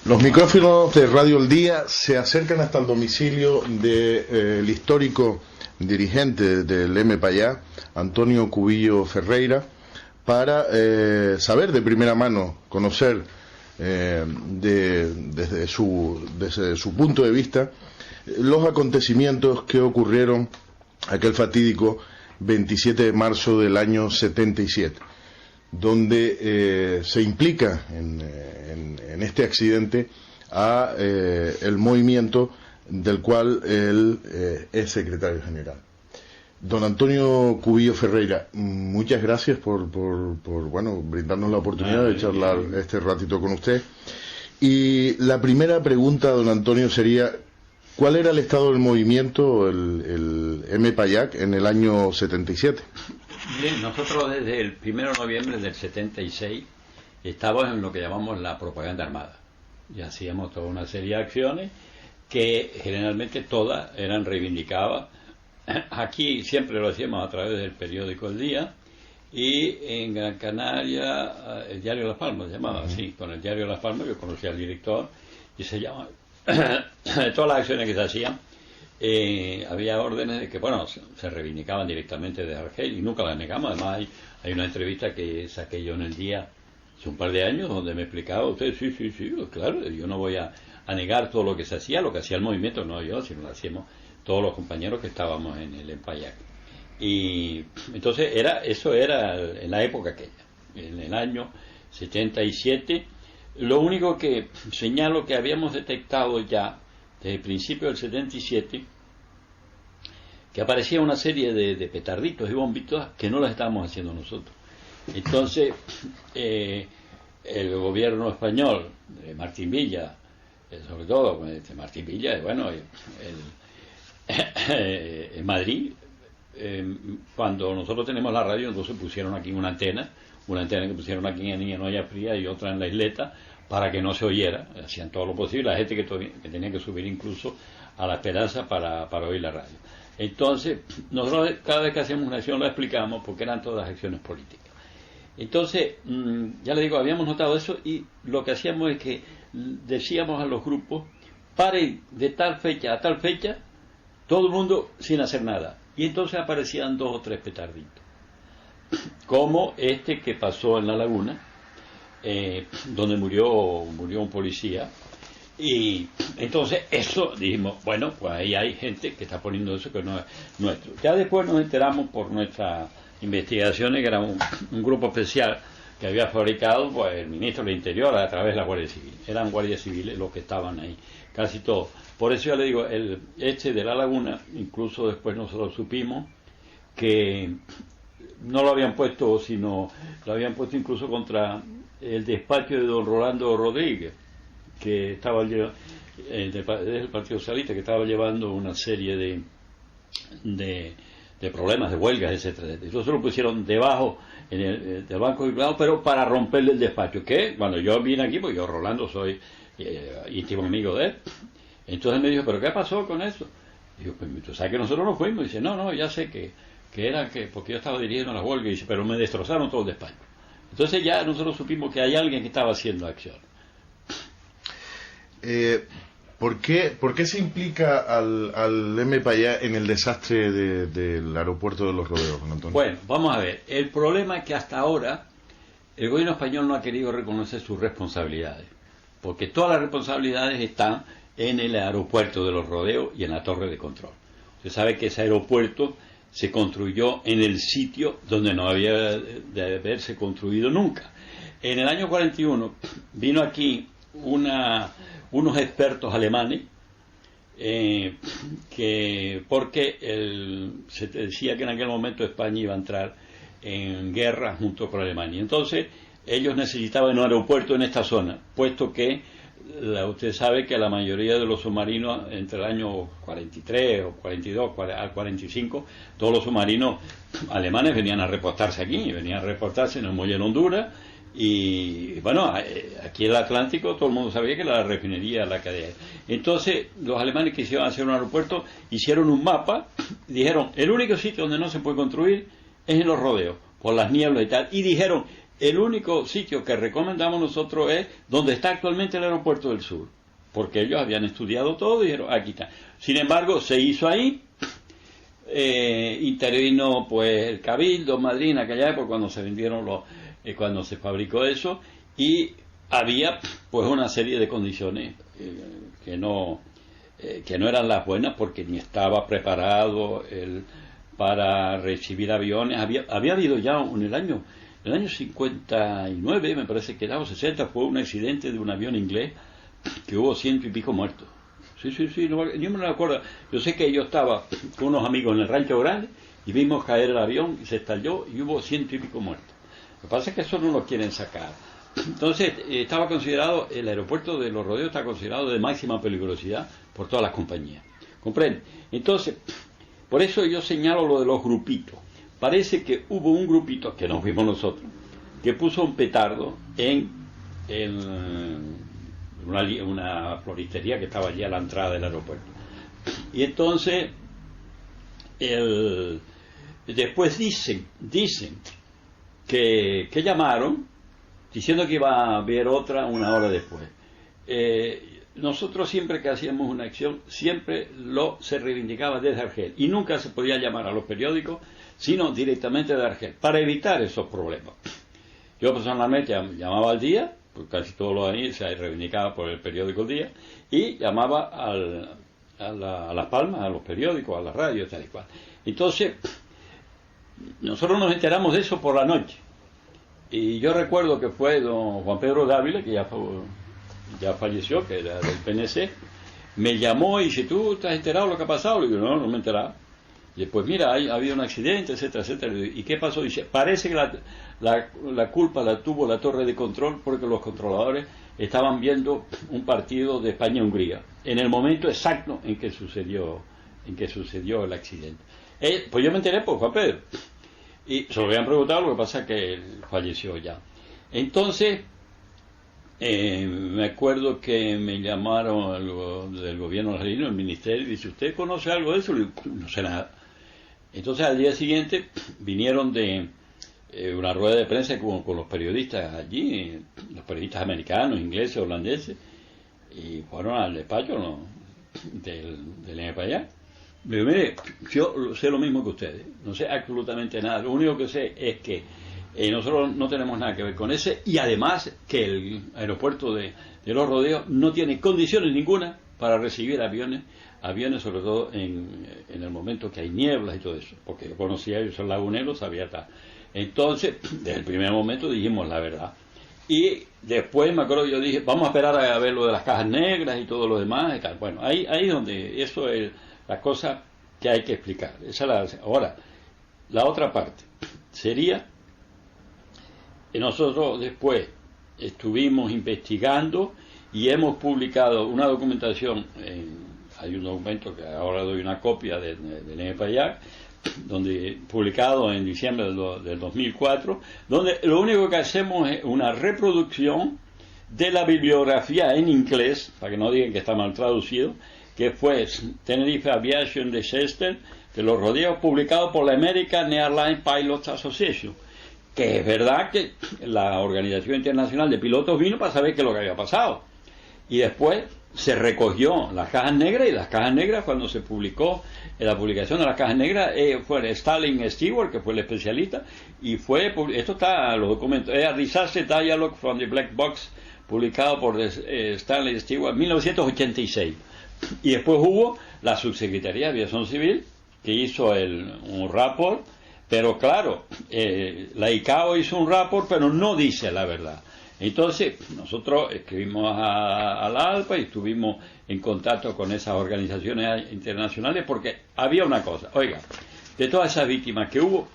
Los micrófonos de Radio El Día se acercan hasta el domicilio del histórico dirigente del MPAYA, Antonio Cubillo Ferreira, para saber de primera mano, conocer desde su punto de vista los acontecimientos que ocurrieron aquel fatídico 27 de marzo del año 77, donde se implica en este accidente a el movimiento del cual él es secretario general. Don Antonio Cubillo Ferreira, muchas gracias por brindarnos la oportunidad de charlar este ratito con usted. Y la primera pregunta, don Antonio, sería: ¿cuál era el estado del movimiento, el MPAYAC, en el año 77? Bien, nosotros desde el 1 de noviembre del 76 estábamos en lo que llamamos la propaganda armada. Y hacíamos toda una serie de acciones que generalmente todas eran reivindicadas. Aquí siempre lo hacíamos a través del periódico El Día, y en Gran Canaria el Diario de Las Palmas, se llamaba así, con el Diario de Las Palmas. Yo conocía al director y se llama todas las acciones que se hacían. Había órdenes de que, se reivindicaban directamente de Argel y nunca las negamos. Además hay una entrevista que saqué yo en El Día hace un par de años donde me explicaba usted, sí, claro, yo no voy a negar todo lo que se hacía, lo que hacía el movimiento, no yo, sino lo hacíamos todos los compañeros que estábamos en el MPAYAC. Y entonces eso era en la época aquella, en el año 77. Lo único que señalo que habíamos detectado ya desde el principio del 77, que aparecía una serie de petarditos y bombitos que no las estábamos haciendo nosotros. Entonces el gobierno español, Martín Villa, sobre todo Martín Villa, en Madrid, cuando nosotros tenemos la radio, entonces pusieron aquí una antena que pusieron aquí en Olla Fría y otra en la Isleta, para que no se oyera. Hacían todo lo posible, la gente que tenía que subir incluso a La Esperanza para oír la radio. Entonces nosotros cada vez que hacíamos una acción la explicamos, porque eran todas acciones políticas. Entonces, ya le digo, habíamos notado eso, y lo que hacíamos es que decíamos a los grupos: paren de tal fecha a tal fecha, todo el mundo sin hacer nada. Y entonces aparecían 2 o 3 petarditos, como este que pasó en La Laguna, donde murió un policía. Y entonces eso dijimos, pues ahí hay gente que está poniendo eso que no es nuestro. Ya después nos enteramos por nuestras investigaciones que era un grupo especial que había fabricado el ministro del Interior a través de la Guardia Civil. Eran guardias civiles los que estaban ahí, casi todos. Por eso ya le digo, este de La Laguna, incluso después nosotros supimos que no lo habían puesto, sino lo habían puesto incluso contra el despacho de don Rolando Rodríguez, que estaba del Partido Socialista, que estaba llevando una serie de problemas, de huelgas, etcétera. Entonces lo pusieron debajo del Banco de Bilbao, pero para romperle el despacho. Que cuando yo vine aquí, pues yo, Rolando, soy íntimo amigo de él. Entonces me dijo, ¿pero qué pasó con eso? Digo, pues tú sabes que nosotros nos fuimos. Y dice, no, ya sé que era porque yo estaba dirigiendo la huelga. Y dice, pero me destrozaron todo el despacho. Entonces ya nosotros supimos que hay alguien que estaba haciendo acción. ¿Por qué se implica al MPAYA en el desastre del aeropuerto de Los Rodeos, don Antonio? Bueno, vamos a ver. El problema es que hasta ahora el gobierno español no ha querido reconocer sus responsabilidades, porque todas las responsabilidades están en el aeropuerto de Los Rodeos y en la torre de control. Usted sabe que ese aeropuerto se construyó en el sitio donde no había de haberse construido nunca. En el año 41 vino aquí unos expertos alemanes, porque se decía que en aquel momento España iba a entrar en guerra junto con Alemania. Entonces ellos necesitaban un aeropuerto en esta zona, puesto que usted sabe que la mayoría de los submarinos entre el año 43 o 42 al 45, todos los submarinos alemanes venían a reportarse aquí, venían a reportarse en el muelle de Honduras. Y aquí en el Atlántico todo el mundo sabía que la refinería la cadena. Entonces los alemanes quisieron hacer un aeropuerto, hicieron un mapa, dijeron, el único sitio donde no se puede construir es en Los Rodeos, por las nieblas y tal, y dijeron el único sitio que recomendamos nosotros es donde está actualmente el aeropuerto del sur, porque ellos habían estudiado todo y dijeron, aquí está. Sin embargo, se hizo ahí, intervino pues el Cabildo, Madrid, en aquella época cuando se vendieron cuando se fabricó eso, y había pues una serie de condiciones que no eran las buenas, porque ni estaba preparado para recibir aviones. Había habido ya en el año 59, me parece que era, o 60, fue un accidente de un avión inglés que hubo 100 y pico muertos. Sí, yo me lo acuerdo. Yo sé que yo estaba con unos amigos en el Rancho Grande y vimos caer el avión y se estalló y hubo 100 y pico muertos. Lo que pasa es que eso no lo quieren sacar. Entonces, estaba considerado, el aeropuerto de Los Rodeos está considerado de máxima peligrosidad por todas las compañías. ¿Comprende? Entonces, por eso yo señalo lo de los grupitos. Parece que hubo un grupito, que nos vimos nosotros, que puso un petardo en una floristería que estaba allí a la entrada del aeropuerto. Y entonces, después dicen que llamaron diciendo que iba a haber otra una hora después. Nosotros siempre que hacíamos una acción, siempre se reivindicaba desde Argel, y nunca se podía llamar a los periódicos, sino directamente de Argel, para evitar esos problemas. Yo personalmente llamaba al Día, porque casi todos los años se reivindicaba por el periódico El Día, y llamaba a Las Palmas, a los periódicos, a las radios, tal y cual. Entonces, nosotros nos enteramos de eso por la noche. Y yo recuerdo que fue don Juan Pedro Dávila, que ya falleció, que era del PNC, me llamó y dice, ¿tú estás enterado de lo que ha pasado? Le digo, no me he enterado. Y después, mira, ha habido un accidente, etcétera, etcétera. ¿Y qué pasó? Dice, parece que la culpa la tuvo la torre de control, porque los controladores estaban viendo un partido de España-Hungría, en el momento exacto en que sucedió el accidente. Pues yo me enteré por Juan Pedro. Y se lo habían preguntado, lo que pasa es que él falleció ya. Entonces, me acuerdo que me llamaron del gobierno argentino, el ministerio, y dice, ¿usted conoce algo de eso? Le digo, no sé nada. Entonces, al día siguiente, vinieron de una rueda de prensa con los periodistas allí, los periodistas americanos, ingleses, holandeses, y fueron al despacho del NPA. Me digo, mire, yo sé lo mismo que ustedes, no sé absolutamente nada. Lo único que sé es que nosotros no tenemos nada que ver con ese, y además que el aeropuerto de Los Rodeos no tiene condiciones ninguna para recibir aviones, sobre todo en el momento que hay nieblas y todo eso, porque yo conocía, yo soy lagunero, sabía tal. Entonces, desde el primer momento dijimos la verdad. Y después me acuerdo, yo dije, vamos a esperar a ver lo de las cajas negras y todo lo demás y tal. Bueno, ahí es donde eso es la cosa que hay que explicar. Ahora, la otra parte sería que nosotros después estuvimos investigando y hemos publicado una documentación, hay un documento que ahora doy una copia del NPA, donde publicado en diciembre del 2004, donde lo único que hacemos es una reproducción de la bibliografía en inglés, para que no digan que está mal traducido, que fue Tenerife Aviation Disaster de Los Rodeos, publicado por la American Airlines Pilots Association, que es verdad que la Organización Internacional de Pilotos vino para saber qué es lo que había pasado. Y después se recogió las cajas negras, y las cajas negras, cuando se publicó la publicación de las cajas negras, fue Stalin Stewart, que fue el especialista, y esto está en los documentos, A Disaster Dialogue from the Black Box, publicado por Stanley Stewart en 1986. Y después hubo la Subsecretaría de Aviación Civil, que hizo un rapport, pero claro, la ICAO hizo un rapport, pero no dice la verdad. Entonces, nosotros escribimos a la ALPA y estuvimos en contacto con esas organizaciones internacionales, porque había una cosa, oiga, de todas esas víctimas que hubo,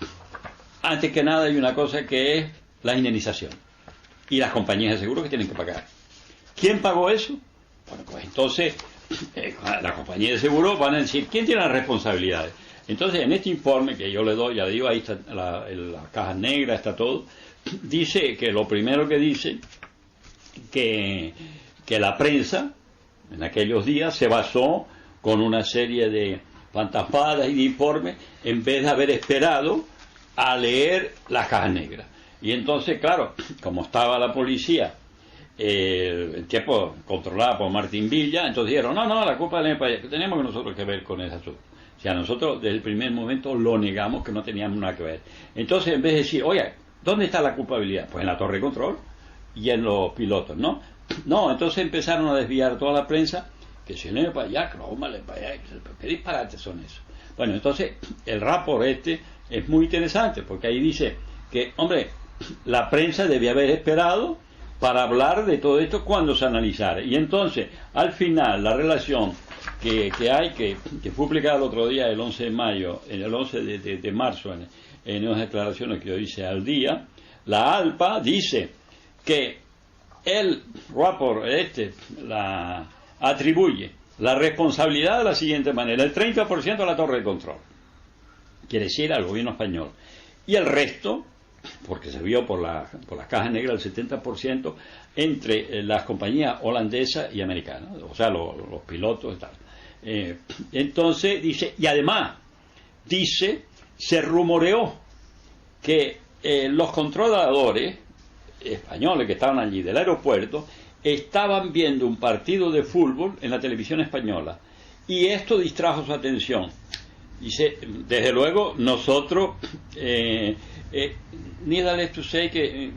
antes que nada hay una cosa que es la indemnización, y las compañías de seguro que tienen que pagar. ¿Quién pagó eso? Bueno, pues entonces las compañías de seguro van a decir, ¿quién tiene las responsabilidades? Entonces, en este informe que yo le doy, ya digo, ahí está la caja negra, está todo, dice que lo primero que dice que la prensa en aquellos días se basó con una serie de fantasmadas y de informes en vez de haber esperado a leer las cajas negras. Y entonces, claro, como estaba la policía, el tiempo controlada por Martín Villa, entonces dijeron, no, la culpa de Payá, que teníamos que nosotros que ver con ese asunto. O sea, nosotros desde el primer momento lo negamos, que no teníamos nada que ver. Entonces, en vez de decir, oye, ¿dónde está la culpabilidad? Pues en la torre de control y en los pilotos, ¿no? No, entonces empezaron a desviar toda la prensa, que si no para allá, que no, para allá, ¿qué disparates son esos? Bueno, entonces el rapport es muy interesante, porque ahí dice que, hombre, la prensa debía haber esperado para hablar de todo esto cuando se analizara. Y entonces, al final, la relación que hay, que fue publicada el otro día, el 11 de mayo, el 11 de marzo, en unas declaraciones que yo hice al día, la ALPA dice que el rapport la atribuye la responsabilidad de la siguiente manera: el 30% a la torre de control, quiere decir al gobierno español, y el resto, porque se vio por las cajas negras, el 70% entre las compañías holandesas y americanas, o sea, los pilotos y tal. Entonces dice, y además dice, se rumoreó que los controladores españoles que estaban allí del aeropuerto estaban viendo un partido de fútbol en la televisión española, y esto distrajo su atención. Dice, desde luego, nosotros, needless to say que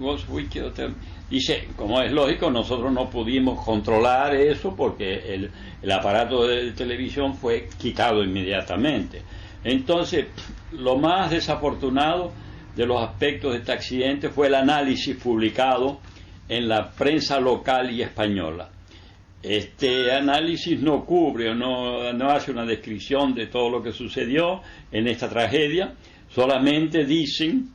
dice, como es lógico, nosotros no pudimos controlar eso porque el aparato de televisión fue quitado inmediatamente. Entonces, lo más desafortunado de los aspectos de este accidente fue el análisis publicado en la prensa local y española. Este análisis no cubre o no hace una descripción de todo lo que sucedió en esta tragedia, solamente dicen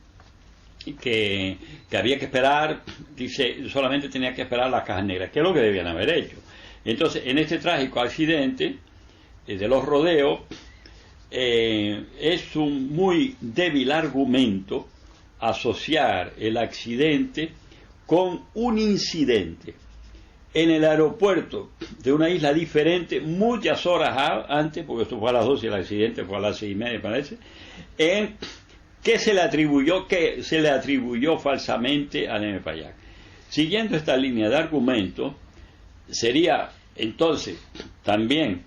que había que esperar, dice, solamente tenía que esperar las cajas negras, que es lo que debían haber hecho. Entonces, en este trágico accidente de los rodeos, es un muy débil argumento asociar el accidente con un incidente en el aeropuerto de una isla diferente muchas horas antes, porque esto fue a las 12 y el accidente fue a las 6:30, parece, que se le atribuyó falsamente a Neme Payá. Siguiendo esta línea de argumento, sería entonces también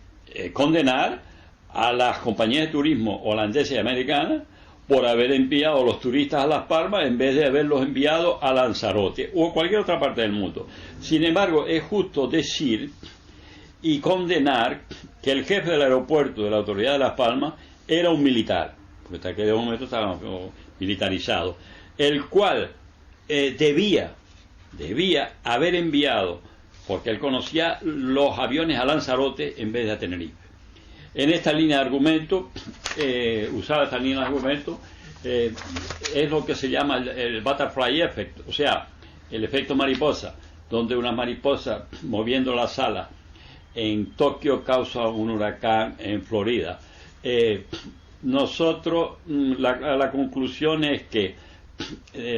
condenar a las compañías de turismo holandesas y americanas por haber enviado a los turistas a Las Palmas en vez de haberlos enviado a Lanzarote o a cualquier otra parte del mundo. Sin embargo, es justo decir y condenar que el jefe del aeropuerto de la autoridad de Las Palmas era un militar, porque hasta aquel momento estaba militarizado, el cual debía haber enviado, porque él conocía los aviones a Lanzarote en vez de a Tenerife. En esta línea de argumento, usada esta línea de argumento, es lo que se llama el butterfly effect, o sea, el efecto mariposa, donde una mariposa moviendo las alas en Tokio causa un huracán en Florida. Nosotros, la conclusión es que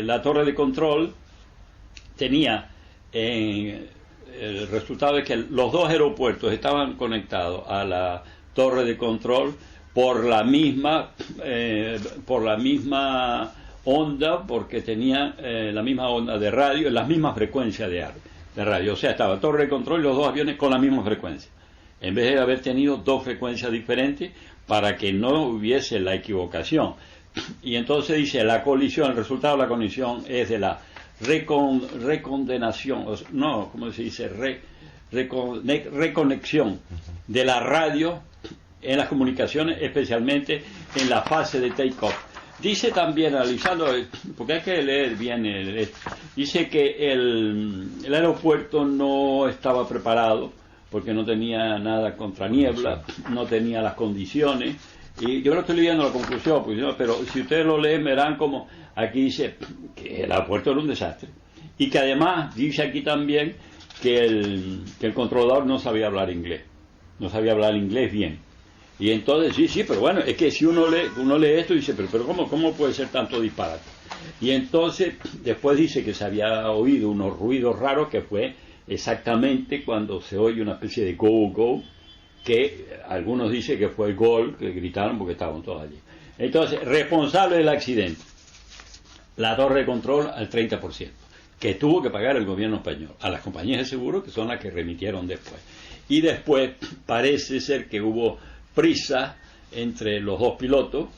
la torre de control tenía el resultado de que los dos aeropuertos estaban conectados a la torre de control por la misma onda, porque tenía la misma onda de radio, las mismas frecuencias de radio. O sea, estaba torre de control y los dos aviones con la misma frecuencia, en vez de haber tenido dos frecuencias diferentes para que no hubiese la equivocación. Y entonces dice, la colisión, el resultado de la colisión es de la recondenación, no, ¿cómo se dice? Reconexión de la radio en las comunicaciones, especialmente en la fase de take-off. Dice también, analizando, porque hay que leer bien, dice que el aeropuerto no estaba preparado porque no tenía nada contra niebla, no tenía las condiciones, y yo no estoy leyendo la conclusión, pero si ustedes lo leen verán como aquí dice que el aeropuerto era un desastre, y que además dice aquí también que el controlador no sabía hablar inglés bien. Y entonces, sí, pero bueno, es que si uno lee esto y dice, pero ¿cómo puede ser tanto disparate? Y entonces, después dice que se había oído unos ruidos raros, que fue exactamente cuando se oye una especie de go, que algunos dicen que fue el gol, que gritaron porque estaban todos allí. Entonces, responsable del accidente, la torre de control al 30%, que tuvo que pagar el gobierno español, a las compañías de seguro, que son las que remitieron después. Y después parece ser que hubo prisa entre los dos pilotos,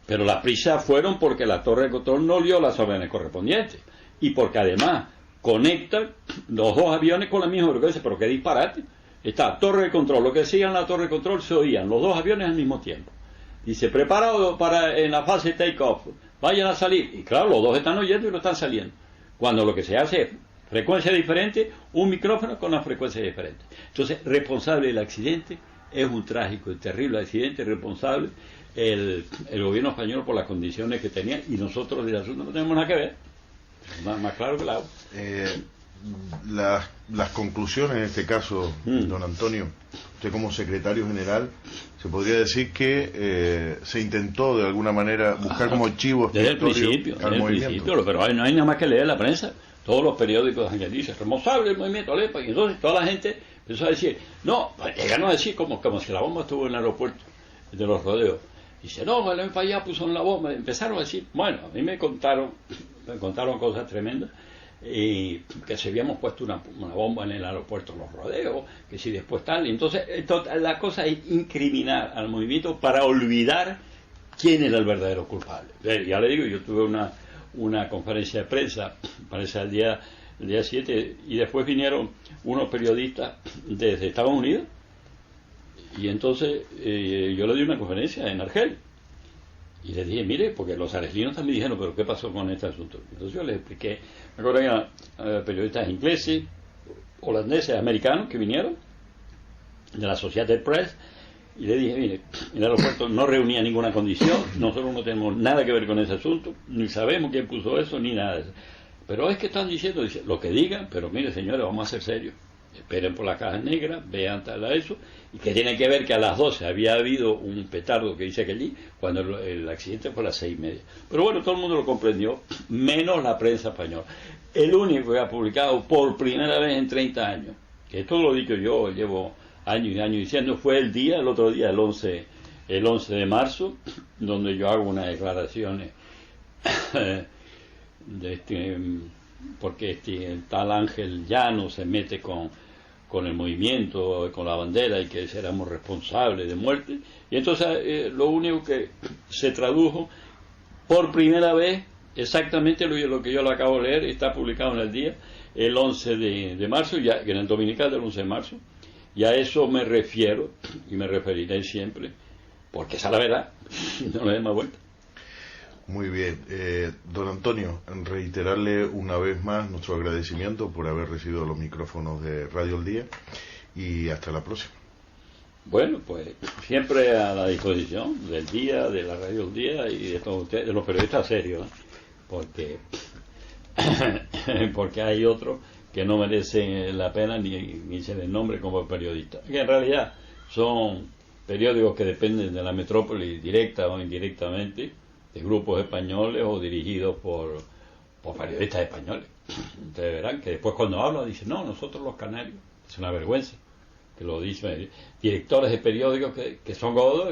pero las prisas fueron porque la torre de control no dio las órdenes correspondientes, y porque además conectan los dos aviones con la misma frecuencia. Pero qué disparate. Está torre de control, lo que decían la torre de control se oían los dos aviones al mismo tiempo. Dice, preparado para en la fase take-off, vayan a salir. Y claro, los dos están oyendo y no están saliendo. Cuando lo que se hace es frecuencia diferente, un micrófono con una frecuencia diferente. Entonces, responsable del accidente es un trágico y terrible accidente, responsable el gobierno español por las condiciones que tenía, y nosotros del asunto no tenemos nada que ver. Más claro que el agua. Las conclusiones en este caso, don Antonio, usted como secretario general, se podría decir que se intentó de alguna manera buscar como chivo desde el principio, pero no hay nada más que leer la prensa. Todos los periódicos que dicen responsable del movimiento Alepa, y entonces toda la gente empezó a decir, no, llegaron a decir como si la bomba estuvo en el aeropuerto de los rodeos. Dice, no, el FAIA puso en la bomba. Empezaron a decir, bueno, a mí me contaron cosas tremendas, y que se habíamos puesto una bomba en el aeropuerto de los rodeos, que si después tal. Entonces la cosa es incriminar al movimiento para olvidar quién era el verdadero culpable. Ya le digo, yo tuve una conferencia de prensa, parece el día 7, y después vinieron unos periodistas desde Estados Unidos, y entonces yo le di una conferencia en Argel. Y les dije, mire, porque los argelinos también dijeron, pero ¿qué pasó con este asunto? Entonces yo les expliqué, me acuerdo que eran periodistas ingleses, holandeses, americanos que vinieron, de la Associated Press, y les dije, mire, el aeropuerto no reunía ninguna condición, nosotros no tenemos nada que ver con ese asunto, ni sabemos quién puso eso, ni nada de eso. Pero es que están diciendo, dice, lo que digan, pero mire señores, vamos a ser serios. Esperen por las cajas negras, vean tal a eso, y que tiene que ver que a las 12 había habido un petardo que dice que allí, cuando el accidente fue a las 6:30. Pero bueno, todo el mundo lo comprendió, menos la prensa española. El único que ha publicado por primera vez en 30 años, que esto lo he dicho yo, llevo años y años diciendo, fue el otro día, el 11 de marzo, donde yo hago unas declaraciones porque el tal Ángel Llano se mete con el movimiento, con la bandera, y que éramos responsables de muerte. Y entonces lo único que se tradujo por primera vez, exactamente lo que yo lo acabo de leer, está publicado en el día, el 11 de marzo, ya en el dominical del 11 de marzo, y a eso me refiero, y me referiré siempre, porque esa es la verdad, no le den más vuelta. Muy bien, don Antonio, reiterarle una vez más nuestro agradecimiento por haber recibido los micrófonos de Radio El Día, y hasta la próxima. Bueno, pues siempre a la disposición del Día, de la Radio El Día y de todos ustedes, de los periodistas serios, ¿eh? porque hay otros que no merecen la pena ni se les nombre como periodistas, que en realidad son periódicos que dependen de la metrópoli directa o indirectamente, de grupos españoles o dirigidos por periodistas españoles. Ustedes verán que después cuando hablan dicen, no, nosotros los canarios, es una vergüenza que lo dicen directores de periódicos que son godos